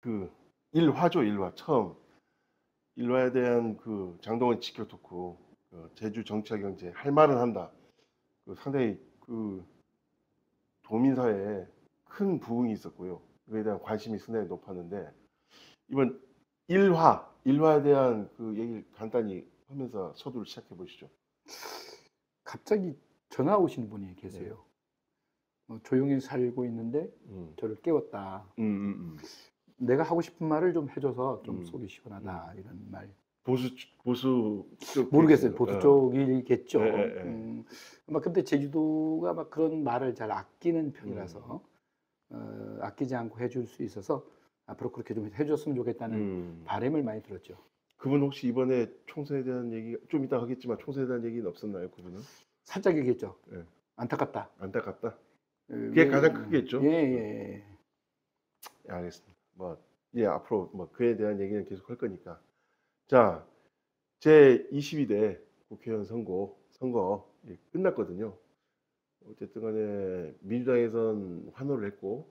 그 일화죠, 일화. 처음 일화에 대한 그 장동원 지켜 토크, 그 제주 정치와 경제 할 말은 한다. 그 상당히 그 도민사회에 큰 부흥이 있었고요. 그에 대한 관심이 상당히 높았는데 이번 일화에 대한 그 얘기를 간단히 하면서 서두를 시작해 보시죠. 갑자기 전화 오신 분이 네. 계세요. 조용히 살고 있는데 음, 저를 깨웠다. 음, 음, 내가 하고 싶은 말을 좀 해줘서 좀 음, 속이 시원하다. 이런 말. 보수 쪽 모르겠어요. 계시네요. 보수 예, 쪽이겠죠. 예, 예. 아마 근데 제주도가 막 그런 말을 잘 아끼는 음, 편이라서 아끼지 않고 해줄 수 있어서 앞으로 그렇게 좀 해줬으면 좋겠다는 음. 바람을 많이 들었죠. 그분 혹시 이번에 총선에 대한 얘기 좀 이따 하겠지만 총선에 대한 얘기는 없었나요, 그분은? 살짝 얘기했죠. 예, 안타깝다. 안타깝다. 그게 왜, 가장 예, 크겠죠. 예. 예, 알겠습니다. 뭐, 예, 앞으로 뭐 그에 대한 얘기는 계속 할 거니까. 자, 제 22대 국회의원 선거 끝났거든요. 어쨌든 간에 민주당에선 환호를 했고,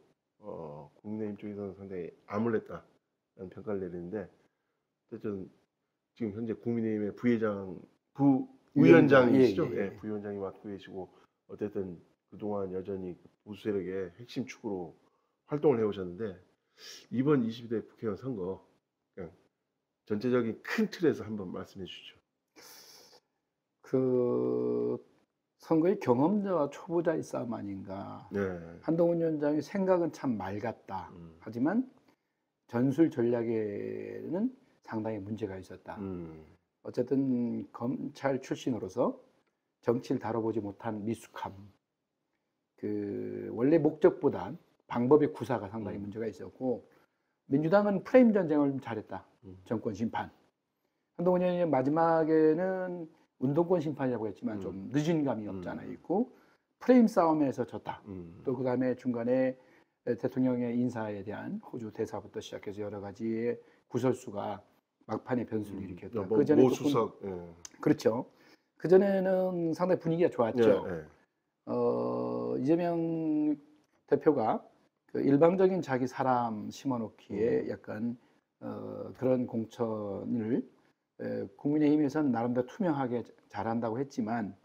국민의힘 쪽에서는 상당히 암울했다는 평가를 내리는데, 어쨌든 지금 현재 국민의힘의 위원장, 예, 부위원장이시죠? 예, 예, 예. 부위원장이 맡고 계시고, 어쨌든 그동안 여전히 보수 세력의 핵심 축으로 활동을 해오셨는데, 이번 22대 국회의원 선거, 그냥 전체적인 큰 틀에서 한번 말씀해 주시죠. 그 선거의 경험자와 초보자의 싸움 아닌가. 네. 한동훈 위원장의 생각은 참 맑았다. 음, 하지만 전술 전략에는 상당히 문제가 있었다. 음, 어쨌든 검찰 출신으로서 정치를 다뤄보지 못한 미숙함, 그 원래 목적보다 방법의 구사가 상당히 문제가 있었고, 민주당은 프레임 전쟁을 좀 잘했다. 정권 심판. 한동훈 의원이 마지막에는 운동권 심판이라고 했지만 좀 늦은 감이 없지 않아 있고, 프레임 싸움에서 졌다. 또 그 다음에 중간에 대통령의 인사에 대한 호주 대사부터 시작해서 여러 가지의 구설수가 막판에 변수를 일으켰다. 뭐, 그 전에 조금 모수석, 예. 그렇죠. 그 전에는 상당히 분위기가 예, 좋았죠. 예. 이재명 대표가 그 일방적인 자기 사람 심어놓기에 약간 그런 공천을 국민의힘에서는 나름대로 투명하게 잘한다고 했지만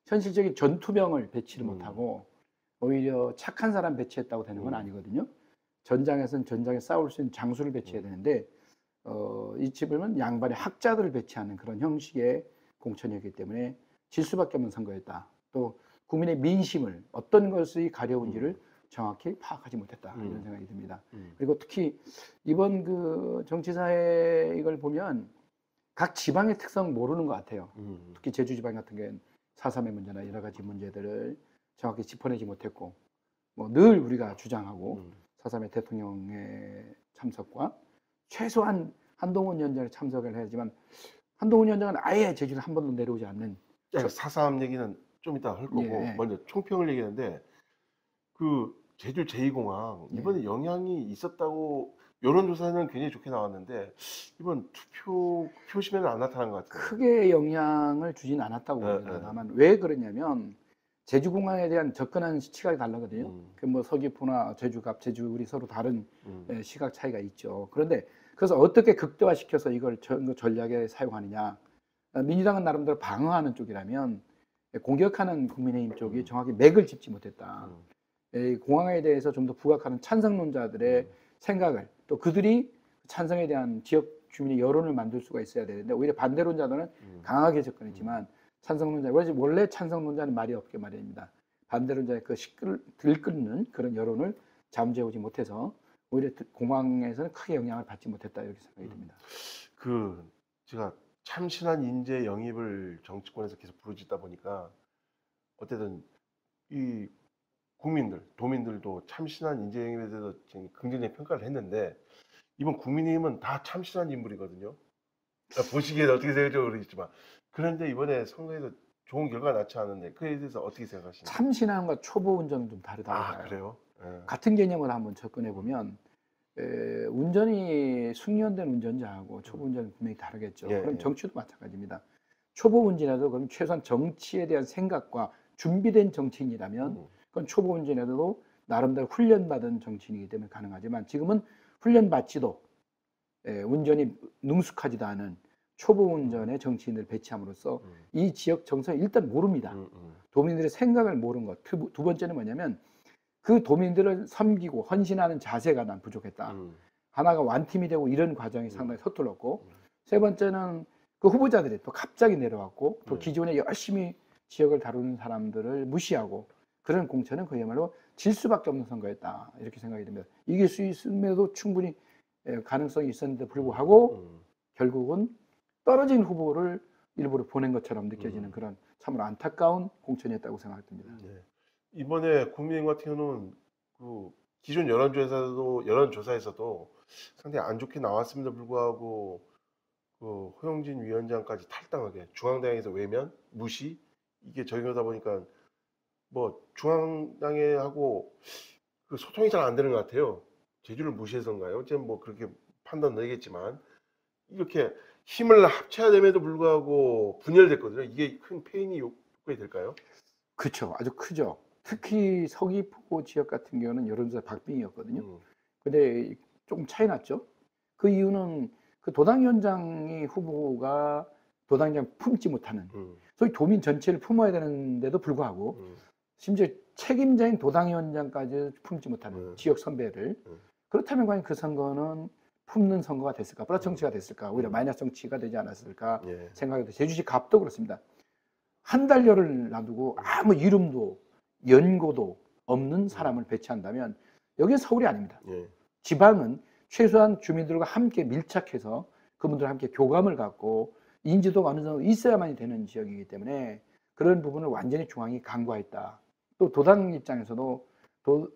현실적인 전투병을 배치를 못하고 오히려 착한 사람 배치했다고 되는 건 아니거든요. 전장에서는 전장에 싸울 수 있는 장수를 배치해야 되는데 이 집은 양반의 학자들을 배치하는 그런 형식의 공천이었기 때문에 질 수밖에 없는 선거였다. 또 국민의 민심을 어떤 것이 가려운지를 정확히 파악하지 못했다 이런 생각이 듭니다. 그리고 특히 이번 그 정치사회 이걸 보면 각 지방의 특성 모르는 것 같아요. 특히 제주 지방 같은 경우에는 4.3의 문제나 여러 가지 문제들을 정확히 짚어내지 못했고 뭐 늘 우리가 주장하고 4.3의 대통령의 참석과 최소한 한동훈 위원장의 참석을 해야지만 한동훈 위원장은 아예 제주를 한 번도 내려오지 않는 4.3 얘기는 좀 이따 할 거고 예. 먼저 총평을 얘기하는데 그 제주 제2공항 이번에 영향이 있었다고 여론조사는 굉장히 좋게 나왔는데 이번 투표 표심에는 안 나타난 것 같아요. 크게 영향을 주진 않았다고 봅니다. 다만 왜 그러냐면 제주공항에 대한 접근하는 시각이 다르거든요. 그 뭐 서귀포나 제주갑, 제주울이 서로 다른 시각 차이가 있죠. 그런데 그래서 어떻게 극대화시켜서 이걸 전략에 사용하느냐. 민주당은 나름대로 방어하는 쪽이라면 공격하는 국민의힘 쪽이 정확히 맥을 짚지 못했다. 공항에 대해서 좀 더 부각하는 찬성론자들의 생각을 또 그들이 찬성에 대한 지역 주민의 여론을 만들 수가 있어야 되는데 오히려 반대론자들은 강하게 접근했지만 찬성론자, 원래 찬성론자는 말이 없게 말입니다. 반대론자의 그 들끓는 그런 여론을 잠재우지 못해서 오히려 공항에서는 크게 영향을 받지 못했다 이렇게 생각이 듭니다. 그 제가 참신한 인재 영입을 정치권에서 계속 부르짖다 보니까 어쨌든 이 도민들도 참신한 인재 영입에 대해서 긍정적인 평가를 했는데 이번 국민의힘은 다 참신한 인물이거든요. 보시기에 어떻게 생각할지 모르겠지만 그런데 이번에 선거에서 좋은 결과가 나지 않았는데 그에 대해서 어떻게 생각하시나요? 참신함과 초보 운전은 좀 다르다고 아, 봐요. 그래요? 예. 같은 개념을 한번 접근해 보면 운전이 숙련된 운전자하고 초보 운전은 분명히 다르겠죠. 예, 그럼 예. 정치도 마찬가지입니다. 초보 운전이라도 그럼 최소한 정치에 대한 생각과 준비된 정치인이라면 그건 초보 운전에도 나름대로 훈련받은 정치인이기 때문에 가능하지만 지금은 훈련 받지도 운전이 능숙하지도 않은 초보 운전의 정치인을 배치함으로써 이 지역 정서를 일단 모릅니다. 도민들의 생각을 모르는 것. 두 번째는 뭐냐면 그 도민들을 섬기고 헌신하는 자세가 난 부족했다. 하나가 완팀이 되고 이런 과정이 상당히 서툴렀고, 세 번째는 그 후보자들이 또 갑자기 내려왔고, 또 기존에 열심히 지역을 다루는 사람들을 무시하고, 그런 공천은 그야말로 질 수밖에 없는 선거였다. 이렇게 생각이 됩니다. 이길 수 있음에도 충분히 가능성이 있었는데 불구하고 결국은 떨어진 후보를 일부러 보낸 것처럼 느껴지는 그런 참으로 안타까운 공천이었다고 생각됩니다. 네. 이번에 국민의힘 같은 경우는 그 기존 여론조사에서도 상당히 안 좋게 나왔음에도 불구하고 그 허용진 위원장까지 탈당하게 중앙당에서 외면, 무시 이게 적용하다 보니까 뭐 중앙당에 하고 그 소통이 잘 안 되는 것 같아요. 제주를 무시해서인가요? 어쨌든 뭐 그렇게 판단 내겠지만 이렇게 힘을 합쳐야 됨에도 불구하고 분열됐거든요. 이게 큰 패인이 요건이 될까요? 그렇죠. 아주 크죠. 특히 서귀포 지역 같은 경우는 여론조사 박빙이었거든요. 근데 조금 차이 났죠. 그 이유는 그 도당위원장이 후보가 도당위원장 품지 못하는 소위 도민 전체를 품어야 되는데도 불구하고 심지어 책임자인 도당위원장까지 품지 못하는 지역 선배를 그렇다면 과연 그 선거는 품는 선거가 됐을까? 플러스 정치가 됐을까? 오히려 마이너스 정치가 되지 않았을까? 생각이 들어요. 제주시 갑도 그렇습니다. 한 달여를 놔두고 아무 이름도 연고도 없는 사람을 배치한다면 여기는 서울이 아닙니다. 지방은 최소한 주민들과 함께 밀착해서 그분들과 함께 교감을 갖고 인지도가 어느 정도 있어야만 되는 지역이기 때문에 그런 부분을 완전히 중앙이 간과했다. 또 도당 입장에서도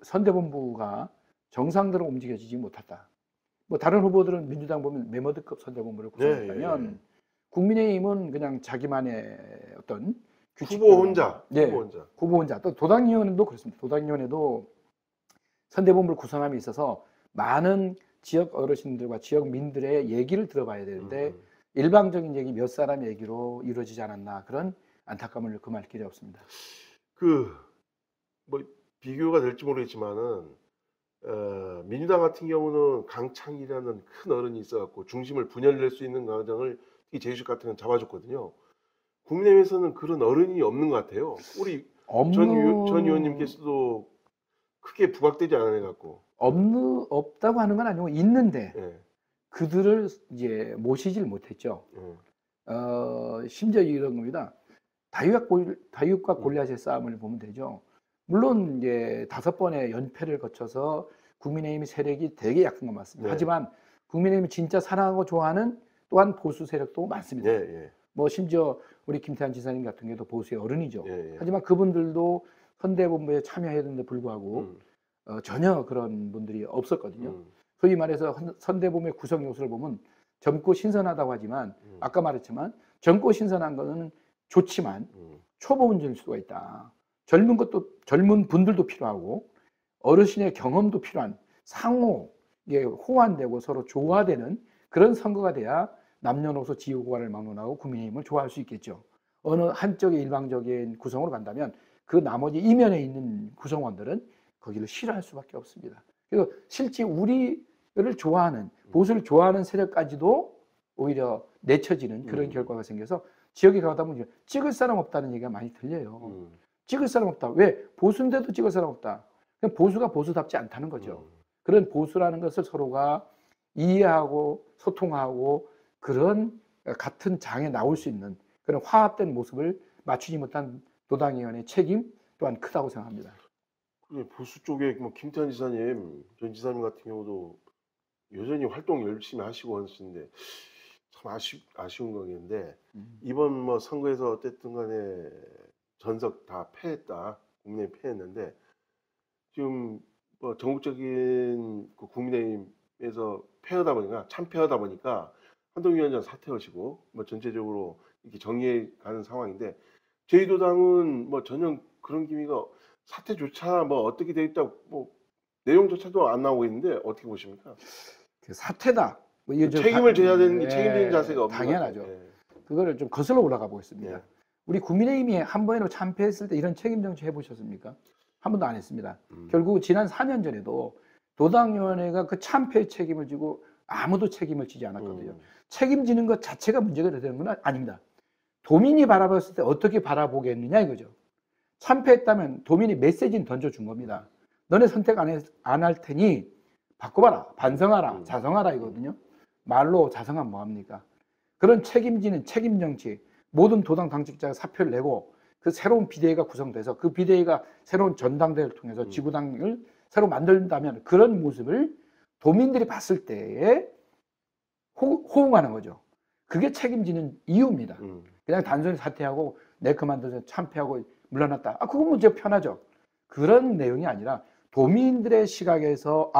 선대본부가 정상대로 움직여지지 못했다. 뭐 다른 후보들은 민주당 보면 메머드급 선대본부를 구성했다면 국민의힘은 그냥 자기만의 어떤 후보 혼자, 후보 혼자. 또 도당위원회도 그렇습니다. 도당위원회도 선대본부를 구성함에 있어서 많은 지역 어르신들과 지역 민들의 얘기를 들어봐야 되는데 일방적인 얘기 몇 사람 얘기로 이루어지지 않았나 그런 안타까움을 금할 길이 없습니다. 뭐 비교가 될지 모르겠지만은 민주당 같은 경우는 강창이라는 큰 어른이 있어갖고 중심을 분열낼 수 있는 과정을 특히 제주시 같은 건 잡아줬거든요. 국민의힘에서는 그런 어른이 없는 것 같아요. 우리 전 의원님께서도 크게 부각되지 않아갖고 없다고 하는 건 아니고 있는데 그들을 이제 모시질 못했죠. 심지어 이런 겁니다. 다윗과 골리앗의 싸움을 보면 되죠. 물론 이제 5번의 연패를 거쳐서 국민의힘 세력이 되게 약한 건 맞습니다. 하지만 국민의힘이 진짜 사랑하고 좋아하는 또한 보수 세력도 많습니다. 뭐 심지어 우리 김태환 지사님 같은 경우도 보수의 어른이죠. 하지만 그분들도 선대본부에 참여했는데 불구하고 전혀 그런 분들이 없었거든요. 소위 말해서 선대본부의 구성 요소를 보면 젊고 신선하다고 하지만 아까 말했지만 젊고 신선한 거는 좋지만 초보 운전일 수가 있다. 젊은 분들도 필요하고 어르신의 경험도 필요한 상호 이게 호환되고 서로 조화되는 그런 선거가 돼야 남녀노소 지역구간을 막론하고 국민의힘을 좋아할 수 있겠죠. 어느 한쪽의 일방적인 구성으로 간다면 그 나머지 이면에 있는 구성원들은 거기를 싫어할 수밖에 없습니다. 그래서 실제 우리를 좋아하는 보수를 좋아하는 세력까지도 오히려 내쳐지는 그런 결과가 생겨서 지역에 가다 보면 찍을 사람 없다는 얘기가 많이 들려요. 찍을 사람 없다. 왜? 보수인데도 찍을 사람 없다. 그냥 보수가 보수답지 않다는 거죠. 그런 보수라는 것을 서로가 이해하고 소통하고 그런 같은 장에 나올 수 있는 그런 화합된 모습을 맞추지 못한 도당위원회의 책임 또한 크다고 생각합니다. 보수 쪽에 뭐 김태환 지사님, 전 지사님 같은 경우도 여전히 활동 열심히 하시고 하시는데 참 아쉬운 거겠는데 이번 뭐 선거에서 어쨌든 간에 전석 다 패했다. 국민의힘 패했는데 지금 뭐 전국적인 그 국민의힘에서 참패하다 보니까 한동훈 위원장 사퇴하시고 뭐 전체적으로 이렇게 정리해 가는 상황인데 제2도당은 뭐 전혀 그런 기미가 사퇴조차 뭐 어떻게 돼 있다 뭐 내용조차도 안 나오고 있는데 어떻게 보십니까? 그 사퇴다. 뭐 책임을 져야 되는 게 책임지는 자세가 없는 당연하죠. 그거를 좀 거슬러 올라가 보겠습니다. 우리 국민의힘이 한 번이라도 참패했을 때 이런 책임 정치 해보셨습니까? 한 번도 안 했습니다. 결국 지난 4년 전에도 도당위원회가 그 참패의 책임을 지고 아무도 책임을 지지 않았거든요. 음. 책임지는 것 자체가 문제가 되는 건 아닙니다. 도민이 바라봤을 때 어떻게 바라보겠느냐 이거죠. 참패했다면 도민이 메시지는 던져준 겁니다. 너네 선택 안 할 테니 바꿔봐라, 반성하라, 자성하라 이거거든요. 말로 자성하면 뭐합니까? 그런 책임지는 책임 정치, 모든 도당 당직자가 사표를 내고 그 새로운 비대위가 구성돼서 그 비대위가 새로운 전당대회를 통해서 지구당을 새로 만든다면 그런 모습을 도민들이 봤을 때에 호응하는 거죠. 그게 책임지는 이유입니다. 그냥 단순히 사퇴하고 내 그만둬서 참패하고 물러났다. 그건 문제 편하죠. 그런 내용이 아니라 도민들의 시각에서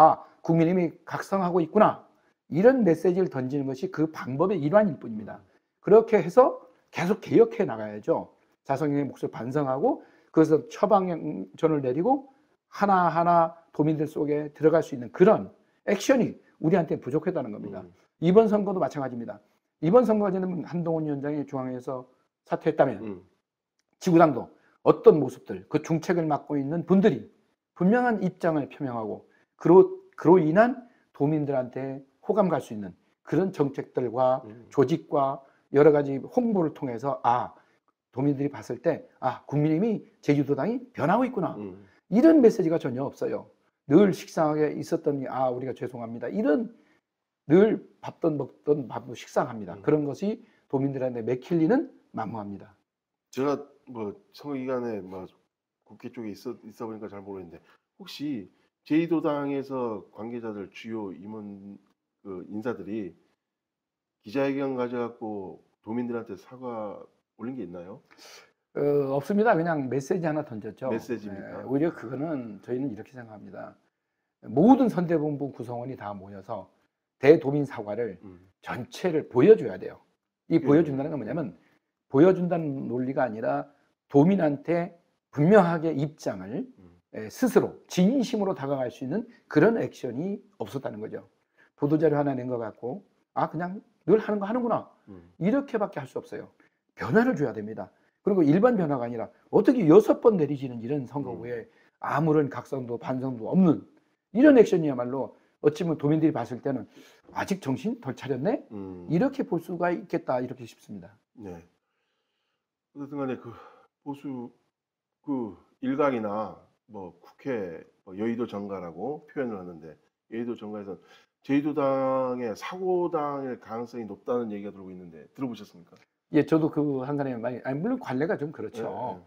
국민의힘이 각성하고 있구나. 이런 메시지를 던지는 것이 그 방법의 일환일 뿐입니다. 그렇게 해서 계속 개혁해 나가야죠. 자성의 몫을 반성하고 그래서 처방전을 내리고 하나하나 도민들 속에 들어갈 수 있는 그런 액션이 우리한테 부족했다는 겁니다. 이번 선거도 마찬가지입니다. 이번 선거에는 한동훈 위원장이 중앙에서 사퇴했다면 지구당도 어떤 모습들, 그 중책을 맡고 있는 분들이 분명한 입장을 표명하고 그로 인한 도민들한테 호감 갈 수 있는 그런 정책들과 조직과 여러 가지 홍보를 통해서 도민들이 봤을 때 국민의힘이 제주도당이 변하고 있구나. 이런 메시지가 전혀 없어요. 늘 식상하게 있었더니 우리가 죄송합니다. 이런 늘 밥도 먹던 밥도 식상합니다. 그런 것이 도민들한테 맥힐리는 만무합니다. 제가 선거 기간에 국회 쪽에 있어 보니까 잘 모르겠는데 혹시 제2도당에서 관계자들 주요 임원 인사들이 기자회견 가져갖고 도민들한테 사과 올린 게 있나요? 없습니다. 그냥 메시지 하나 던졌죠. 메시지입니까? 오히려 그거는 저희는 이렇게 생각합니다. 모든 선대본부 구성원이 다 모여서 대도민 사과를 전체를 보여줘야 돼요. 이 보여준다는 건 뭐냐면 보여준다는 논리가 아니라 도민한테 분명하게 입장을 스스로 진심으로 다가갈 수 있는 그런 액션이 없었다는 거죠. 보도자료 하나 낸 것 같고 그냥 늘 하는 거 하는구나 이렇게밖에 할 수 없어요. 변화를 줘야 됩니다. 그리고 일반 변화가 아니라 어떻게 6번 내리지는 이런 선거 후에 아무런 각성도 반성도 없는 이런 액션이야말로 어찌 보면 도민들이 봤을 때는 아직 정신 덜 차렸네? 이렇게 볼 수가 있겠다 이렇게 싶습니다. 네. 어쨌든 간에 보수 일각이나 국회 여의도 정가라고 표현을 하는데 여의도 정가에서는 제2도당의 사고당일 가능성이 높다는 얘기가 들고 있는데 들어보셨습니까? 예, 저도 그 한간에 물론 관례가 좀 그렇죠.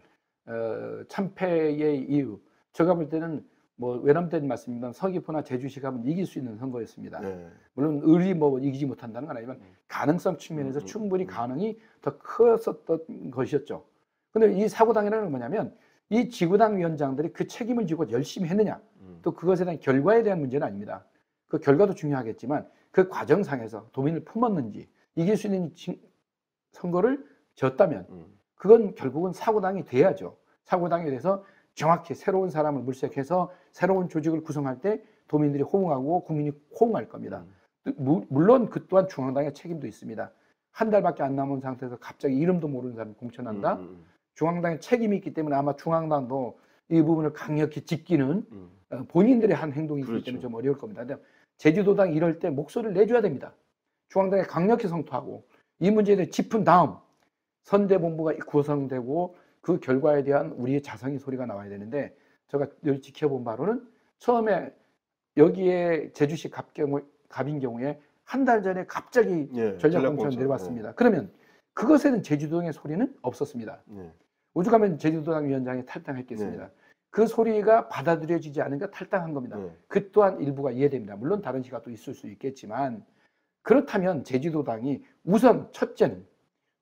참패의 이유. 제가 볼 때는 외람된 말씀입니다. 서귀포나 제주시 가면 이길 수 있는 선거였습니다. 물론 을이 이기지 못한다는 건 아니지만 가능성 측면에서 충분히 가능이 더 컸었던 것이었죠. 근데 이 사고당이라는 건 뭐냐면 이 지구당 위원장들이 그 책임을 지고 열심히 했느냐 또 그것에 대한 결과에 대한 문제는 아닙니다. 그 결과도 중요하겠지만 그 과정상에서 도민을 품었는지 이길 수 있는 선거를 졌다면 그건 결국은 사고당이 돼야죠. 사고당에 대해서 정확히 새로운 사람을 물색해서 새로운 조직을 구성할 때 도민들이 호응하고 국민이 호응할 겁니다. 물론 그 또한 중앙당의 책임도 있습니다. 한 달밖에 안 남은 상태에서 갑자기 이름도 모르는 사람이 공천한다. 중앙당의 책임이 있기 때문에 아마 중앙당도 이 부분을 강력히 지키는 본인들의 한 행동이 있기 때문에 좀 어려울 겁니다. 근데 제주도당 이럴 때 목소리를 내줘야 됩니다. 중앙당에 강력히 성토하고 이 문제에 대해 짚은 다음 선대본부가 구성되고 그 결과에 대한 우리의 자성의 소리가 나와야 되는데 제가 늘 지켜본 바로는 처음에 여기에 제주시 갑인 경우에 한 달 전에 갑자기 전략공천 내려왔습니다. 그러면 그것에는 제주도당의 소리는 없었습니다. 오죽하면 제주도당 위원장이 탈당했겠습니다. 그 소리가 받아들여지지 않으니까 탈당한 겁니다. 그 또한 일부가 이해됩니다. 물론 다른 시각도 있을 수 있겠지만 그렇다면 제주도당이 우선 첫째는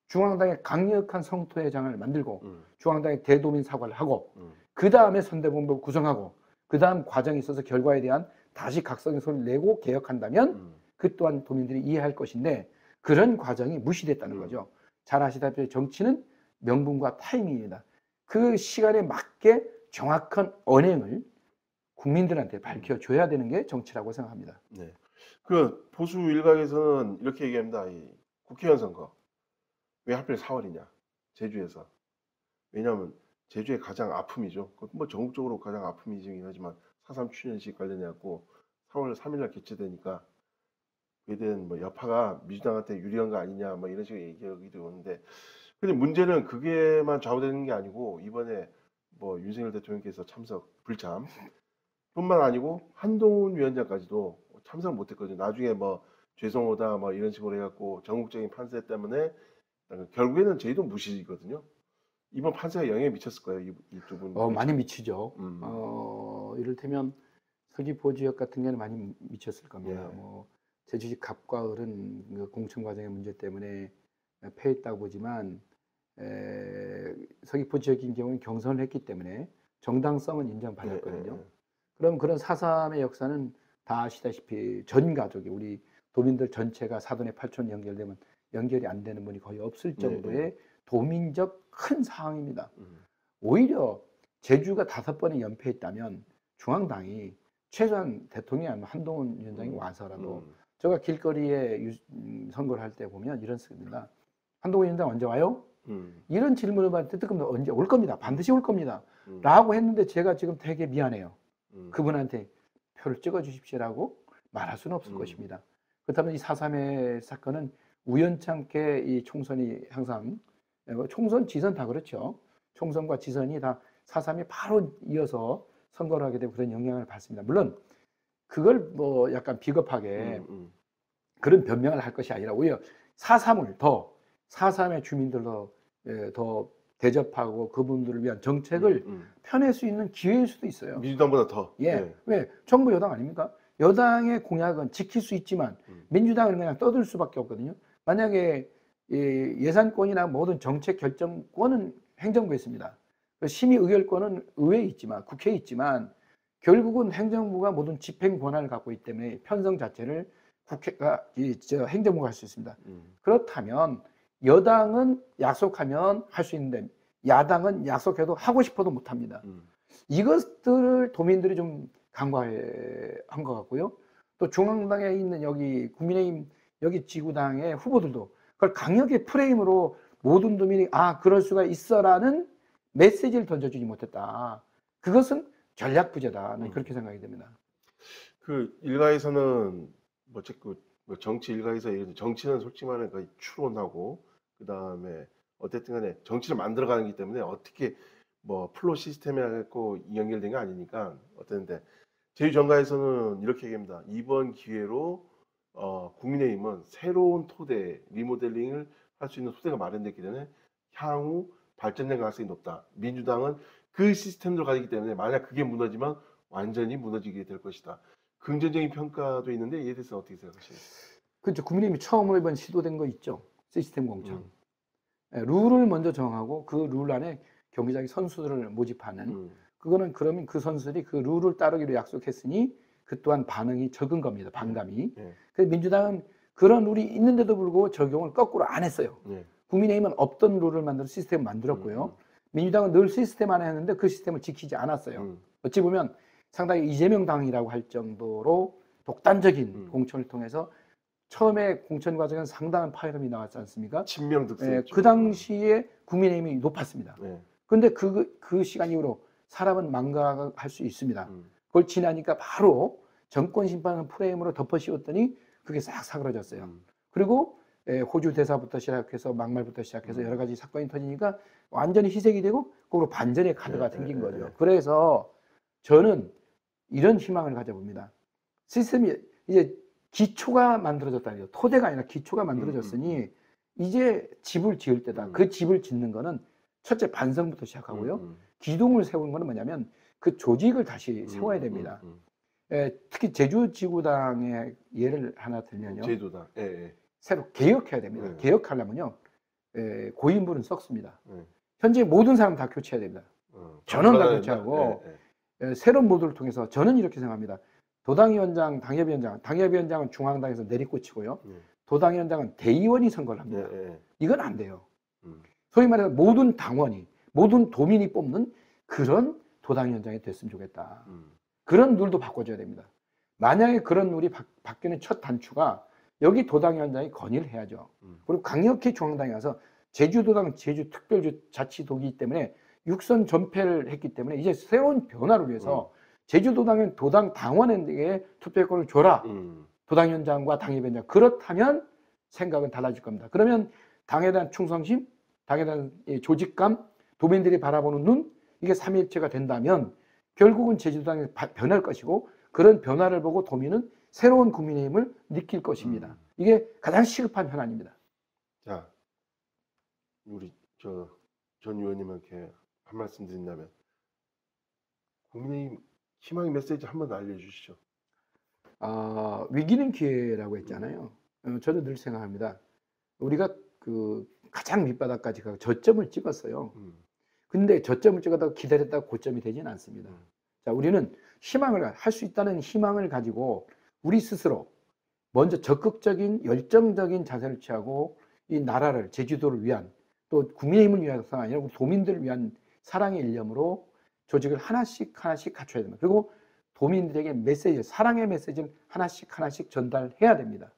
중앙당의 강력한 성토회장을 만들고 중앙당의 대도민 사과를 하고 그 다음에 선대본부를 구성하고 그 다음 과정이 있어서 결과에 대한 다시 각성의 소리를 내고 개혁한다면 그 또한 도민들이 이해할 것인데 그런 과정이 무시됐다는 거죠. 잘 아시다시피 정치는 명분과 타이밍입니다. 그 시간에 맞게 정확한 언행을 국민들한테 밝혀줘야 되는 게 정치라고 생각합니다. 네. 그 보수 일각에서는 이렇게 얘기합니다. 이 국회의원 선거 왜 하필 4월이냐? 제주에서. 왜냐하면 제주의 가장 아픔이죠. 전국적으로 가장 아픔이긴 하지만 4.3 추진식 관련해 갖고 3월 3일 날 개최되니까 그에 대한 뭐 여파가 민주당한테 유리한 거 아니냐 뭐 이런 식의 얘기가 오는데, 근데 문제는 그게만 좌우되는 게 아니고 이번에 뭐 윤석열 대통령께서 참석 불참 뿐만 아니고 한동훈 위원장까지도 참석 못했거든요. 나중에 뭐 죄송하다 뭐 이런 식으로 해갖고 전국적인 판세 때문에 결국에는 저희도 무시거든요. 이번 판세가 영향이 미쳤을 거예요. 이 두 분. 많이 미치죠. 음. 이를테면 서귀포 지역 같은 경우는 많이 미쳤을 겁니다. 예. 뭐 제주시 갑과 을은 그 공천 과정의 문제 때문에 패했다고 보지만 서귀포 지역인 경우는 경선을 했기 때문에 정당성은 인정받았거든요. 그럼 그런 4.3의 역사는 다 아시다시피 전 가족이 우리 도민들 전체가 사돈의 8촌 연결되면 연결이 안 되는 분이 거의 없을 정도의 도민적 큰 상황입니다. 오히려 제주가 5번의 연패했다면 중앙당이 최소한 대통령이 한동훈 위원장이 와서라도 제가 길거리에 선거를 할 때 보면 이런 식입니다. 한동훈 위원장 언제 와요? 이런 질문을 받을 때 뜨끔도 언제 올 겁니다. 반드시 올 겁니다. 라고 했는데 제가 지금 되게 미안해요. 그분한테 표를 찍어 주십시오라고 말할 수는 없을 것입니다. 그렇다면 이 4.3의 사건은 우연찮게 이 총선이 항상 총선 지선 다 그렇죠. 총선과 지선이 다 4.3이 바로 이어서 선거를 하게 되고 그런 영향을 받습니다. 물론 그걸 뭐 약간 비겁하게 그런 변명을 할 것이 아니라 오히려 4.3을 더 4.3의 주민들로 더 대접하고 그분들을 위한 정책을 펴낼 수 있는 기회일 수도 있어요. 민주당보다 더. 예. 왜? 정부 여당 아닙니까? 여당의 공약은 지킬 수 있지만 민주당은 그냥 떠들 수밖에 없거든요. 만약에 예산권이나 모든 정책 결정권은 행정부에 있습니다. 심의 의결권은 의회에 있지만 국회에 있지만 결국은 행정부가 모든 집행 권한을 갖고 있기 때문에 편성 자체를 국회가 행정부가 할 수 있습니다. 그렇다면 여당은 약속하면 할 수 있는데 야당은 약속해도 하고 싶어도 못합니다. 이것들을 도민들이 좀 간과한 것 같고요. 또 중앙당에 있는 여기 국민의힘 여기 지구당의 후보들도 그걸 강력히 프레임으로 모든 도민이 그럴 수가 있어라는 메시지를 던져주지 못했다. 그것은 전략 부재다. 는 그렇게 생각이 됩니다. 그 일가에서는 뭐 정치 일가에서 정치는 솔직히 말하면 거의 추론하고 그 다음에 어쨌든 간에 정치를 만들어가는 기 때문에 어떻게 뭐 플로 시스템에 갖고 연결된 게 아니니까 어땠는데 제2정가에서는 이렇게 얘기합니다. 이번 기회로 국민의힘은 새로운 토대 리모델링을 할 수 있는 토대가 마련됐기 때문에 향후 발전될 가능성이 높다. 민주당은 그 시스템으로 가기 때문에 만약 그게 무너지면 완전히 무너지게 될 것이다. 긍정적인 평가도 있는데 이에 대해서 어떻게 생각하시나요? 그렇죠. 국민의힘이 처음으로 이번 시도된 거 있죠. 시스템 공천. 룰을 먼저 정하고 그 룰 안에 경기장의 선수들을 모집하는 그거는 그러면 그 선수들이 그 룰을 따르기로 약속했으니 그 또한 반응이 적은 겁니다. 반감이. 그래서 민주당은 그런 룰이 있는데도 불구하고 적용을 거꾸로 안 했어요. 국민의힘은 없던 룰을 만들어 시스템을 만들었고요. 민주당은 늘 시스템 안에 했는데 그 시스템을 지키지 않았어요. 어찌 보면 상당히 이재명 당이라고 할 정도로 독단적인 공천을 통해서 처음에 공천 과정에는 상당한 파열음이 나왔지 않습니까? 친명 득세. 그 당시에 국민의힘이 높았습니다. 그런데 그 시간 이후로 사람은 망각할 수 있습니다. 그걸 지나니까 바로 정권 심판 프레임으로 덮어 씌웠더니 그게 싹 사그러졌어요. 그리고 호주 대사부터 시작해서 막말부터 시작해서 여러 가지 사건이 터지니까 완전히 희색이 되고 그리고 반전의 카드가 생긴 거죠. 그래서 저는 이런 희망을 가져봅니다. 시스템이 이제 기초가 만들어졌다는 거죠. 토대가 아니라 기초가 만들어졌으니 이제 집을 지을 때다. 그 집을 짓는 거는 첫째 반성부터 시작하고요. 기둥을 세우는 거는 뭐냐면 그 조직을 다시 세워야 됩니다. 특히 제주지구당의 예를 하나 들면요. 제주당. 새로 개혁해야 됩니다. 개혁하려면요. 고인물은 썩습니다. 현재 모든 사람 다 교체해야 됩니다. 전원 다 교체하고 새로운 모델을 통해서 저는 이렇게 생각합니다. 도당위원장, 당협위원장은 중앙당에서 내리꽂히고요. 도당위원장은 대의원이 선거를 합니다. 이건 안 돼요. 소위 말해서 모든 당원이, 모든 도민이 뽑는 그런 도당위원장이 됐으면 좋겠다. 그런 룰도 바꿔줘야 됩니다. 만약에 그런 룰이 바뀌는 첫 단추가 여기 도당위원장이 건의를 해야죠. 그리고 강력히 중앙당에 가서 제주도당, 제주특별자치도이기 때문에 육선 전패를 했기 때문에 이제 새로운 변화를 위해서 제주도당은 도당 당원에게 투표권을 줘라. 도당위원장과 당협위원장. 그렇다면 생각은 달라질 겁니다. 그러면 당에 대한 충성심, 당에 대한 조직감, 도민들이 바라보는 눈, 이게 삼위일체가 된다면 결국은 제주도당이 변할 것이고 그런 변화를 보고 도민은 새로운 국민의힘을 느낄 것입니다. 이게 가장 시급한 현안입니다. 자, 우리 전 의원님께 한 말씀 드린다면 국민의힘 희망의 메시지 한번 알려주시죠. 위기는 기회라고 했잖아요. 저도 늘 생각합니다. 우리가 그 가장 밑바닥까지 가고 저점을 찍었어요. 근데 저점을 찍었다고 기다렸다가 고점이 되지는 않습니다. 자, 우리는 희망을 할 수 있다는 희망을 가지고 우리 스스로 먼저 적극적인 열정적인 자세를 취하고 이 나라를 제주도를 위한 또 국민의힘을 위해서가 아니라 우리 도민들을 위한 사랑의 일념으로 조직을 하나씩 갖춰야 됩니다. 그리고 도민들에게 메시지, 사랑의 메시지를 하나씩 전달해야 됩니다.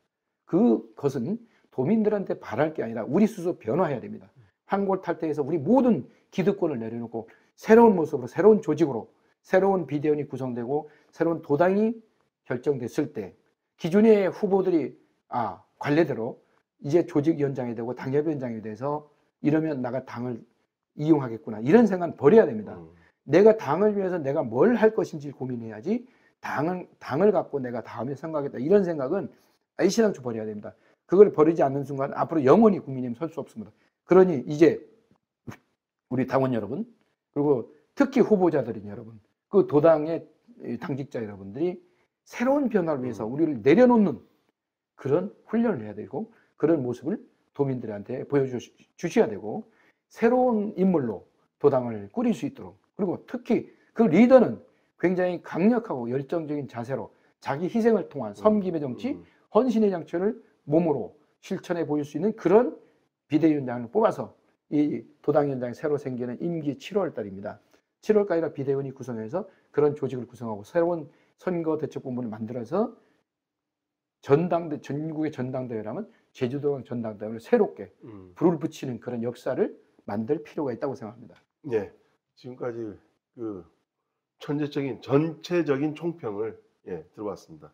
그것은 도민들한테 바랄 게 아니라 우리 스스로 변화해야 됩니다. 환골탈태에서 우리 모든 기득권을 내려놓고 새로운 모습으로, 새로운 조직으로, 새로운 비대위원이 구성되고 새로운 도당이 결정됐을 때 기존의 후보들이 관례대로 이제 조직위원장이 되고 당협위원장이 돼서 이러면 내가 당을 이용하겠구나 이런 생각은 버려야 됩니다. 내가 당을 위해서 내가 뭘 할 것인지 고민해야지 당을 갖고 내가 다음에 생각하겠다 이런 생각은 일시당초 버려야 됩니다. 그걸 버리지 않는 순간 앞으로 영원히 국민의힘 설 수 없습니다. 그러니 이제 우리 당원 여러분 그리고 특히 후보자들인 여러분 그 도당의 당직자 여러분들이 새로운 변화를 위해서 우리를 내려놓는 그런 훈련을 해야 되고 그런 모습을 도민들한테 보여주셔야 되고 새로운 인물로 도당을 꾸릴 수 있도록 그리고 특히 그 리더는 굉장히 강력하고 열정적인 자세로 자기 희생을 통한 섬김의 정치, 헌신의 정치를 몸으로 실천해 보일 수 있는 그런 비대위원장을 뽑아서 이 도당위원장이 새로 생기는 임기 7월 달입니다. 7월까지나 비대위원이 구성해서 그런 조직을 구성하고 새로운 선거대책본부를 만들어서 전국의 전당대회라면 제주도 전당대회를 새롭게 불을 붙이는 그런 역사를 만들 필요가 있다고 생각합니다. 네, 지금까지 그 전체적인 총평을 들어봤습니다.